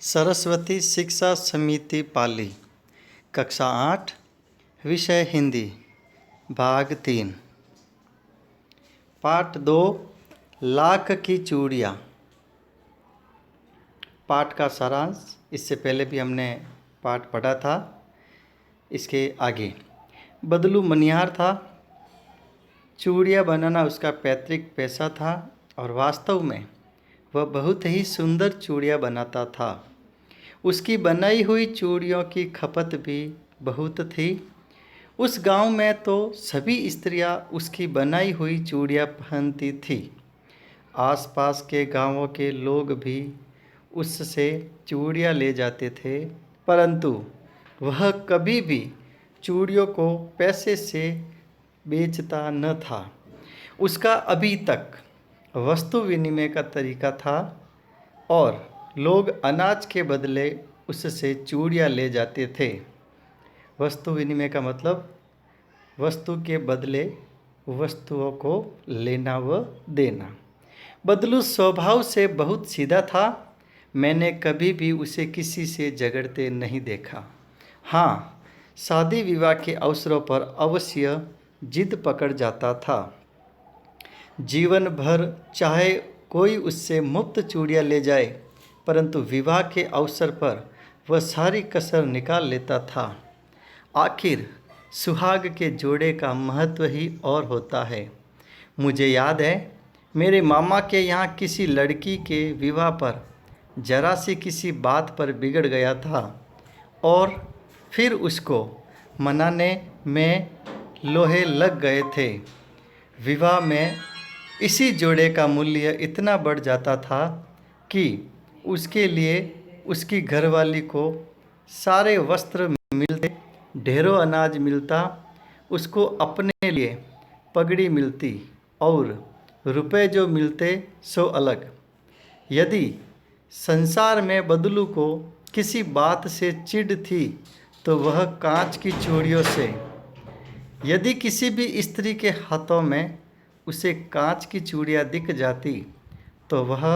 सरस्वती शिक्षा समिति पाली, कक्षा 8, विषय हिंदी, भाग 3, पाठ 2, लाख की चूड़ियाँ। पाठ का सारांश, इससे पहले भी हमने पाठ पढ़ा था। इसके आगे बदलू मनिहार था। चूड़ियाँ बनाना उसका पैतृक पेशा था और वास्तव में वह बहुत ही सुंदर चूड़ियाँ बनाता था। उसकी बनाई हुई चूड़ियों की खपत भी बहुत थी। उस गांव में तो सभी स्त्रियां उसकी बनाई हुई चूड़ियाँ पहनती थी। आसपास के गांवों के लोग भी उससे चूड़ियाँ ले जाते थे, परंतु वह कभी भी चूड़ियों को पैसे से बेचता न था। उसका अभी तक वस्तु विनिमय का तरीका था और लोग अनाज के बदले उससे चूड़ियाँ ले जाते थे। वस्तु विनिमय का मतलब वस्तु के बदले वस्तुओं को लेना व देना। बदलू स्वभाव से बहुत सीधा था। मैंने कभी भी उसे किसी से झगड़ते नहीं देखा। हाँ, शादी विवाह के अवसरों पर अवश्य जिद पकड़ जाता था। जीवन भर चाहे कोई उससे मुफ्त चूड़ियाँ ले जाए, परंतु विवाह के अवसर पर वह सारी कसर निकाल लेता था। आखिर सुहाग के जोड़े का महत्व ही और होता है। मुझे याद है, मेरे मामा के यहाँ किसी लड़की के विवाह पर जरा सी किसी बात पर बिगड़ गया था और फिर उसको मनाने में लोहे लग गए थे। विवाह में इसी जोड़े का मूल्य इतना बढ़ जाता था कि उसके लिए उसकी घरवाली को सारे वस्त्र मिलते, ढेरों अनाज मिलता, उसको अपने लिए पगड़ी मिलती और रुपए जो मिलते सो अलग। यदि संसार में बदलू को किसी बात से चिढ़ थी तो वह कांच की चूड़ियों से। यदि किसी भी स्त्री के हाथों में उसे कांच की चूड़ियाँ दिख जाती तो वह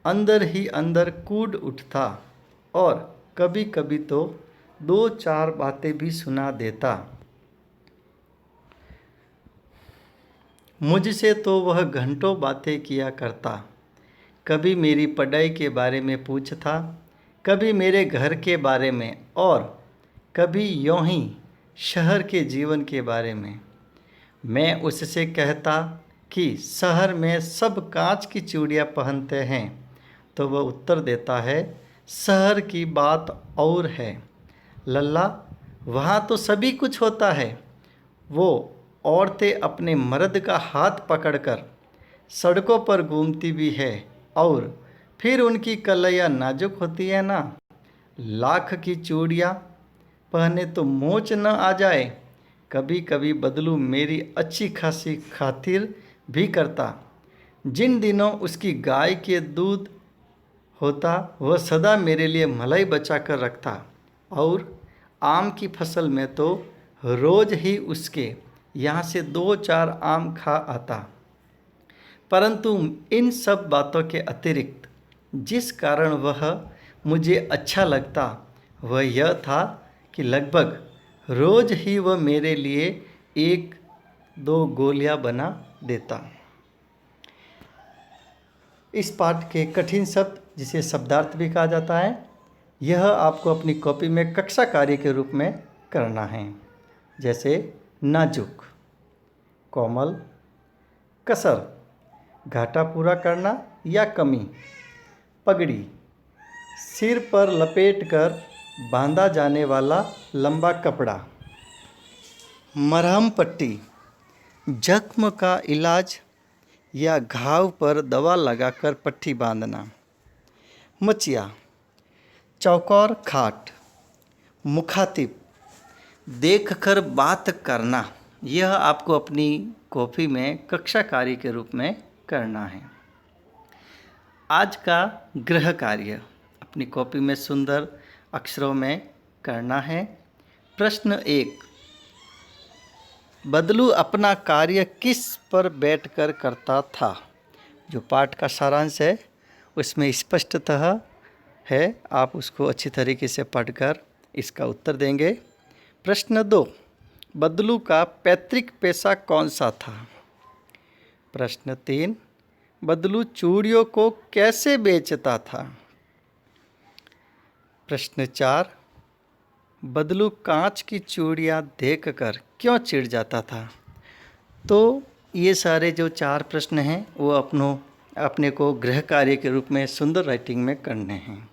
अंदर ही अंदर कूद उठता और कभी कभी तो 2-4 बातें भी सुना देता। मुझसे तो वह घंटों बातें किया करता। कभी मेरी पढ़ाई के बारे में पूछता, कभी मेरे घर के बारे में और कभी यूं ही शहर के जीवन के बारे में। मैं उससे कहता कि शहर में सब कांच की चूड़ियाँ पहनते हैं तो वह उत्तर देता है, शहर की बात और है लल्ला, वहाँ तो सभी कुछ होता है। वो औरतें अपने मर्द का हाथ पकड़कर सड़कों पर घूमती भी है और फिर उनकी कलैया नाजुक होती है ना। लाख की चूड़ियाँ पहने तो मोच न आ जाए। कभी कभी बदलू मेरी अच्छी खासी खातिर भी करता। जिन दिनों उसकी गाय के दूध होता वह सदा मेरे लिए मलाई बचा कर रखता और आम की फसल में तो रोज़ ही उसके यहाँ से 2-4 आम खा आता। परंतु इन सब बातों के अतिरिक्त जिस कारण वह मुझे अच्छा लगता वह यह था कि लगभग रोज़ ही वह मेरे लिए 1-2 गोलियां बना देता। इस पाठ के कठिन शब्द, जिसे शब्दार्थ भी कहा जाता है, यह आपको अपनी कॉपी में कक्षा कार्य के रूप में करना है। जैसे नाजुक, कोमल, कसर, घाटा पूरा करना या कमी, पगड़ी, सिर पर लपेटकर बांधा जाने वाला लंबा कपड़ा, मरहम पट्टी, जख्म का इलाज या घाव पर दवा लगाकर पट्टी बांधना, मचिया, चौकोर खाट, मुखातिब, देखकर बात करना। यह आपको अपनी कॉपी में कक्षा कार्य के रूप में करना है। आज का गृह कार्य अपनी कॉपी में सुंदर अक्षरों में करना है। प्रश्न 1, बदलू अपना कार्य किस पर बैठकर करता था? जो पाठ का सारांश है उसमें स्पष्टतः है, आप उसको अच्छी तरीके से पढ़कर इसका उत्तर देंगे। प्रश्न 2, बदलू का पैतृक पेशा कौन सा था? प्रश्न 3, बदलू चूड़ियों को कैसे बेचता था? प्रश्न 4, बदलू कांच की चूड़ियाँ देखकर क्यों चिढ़ जाता था? तो ये सारे जो 4 प्रश्न हैं वो अपने को गृह कार्य के रूप में सुंदर राइटिंग में करने हैं।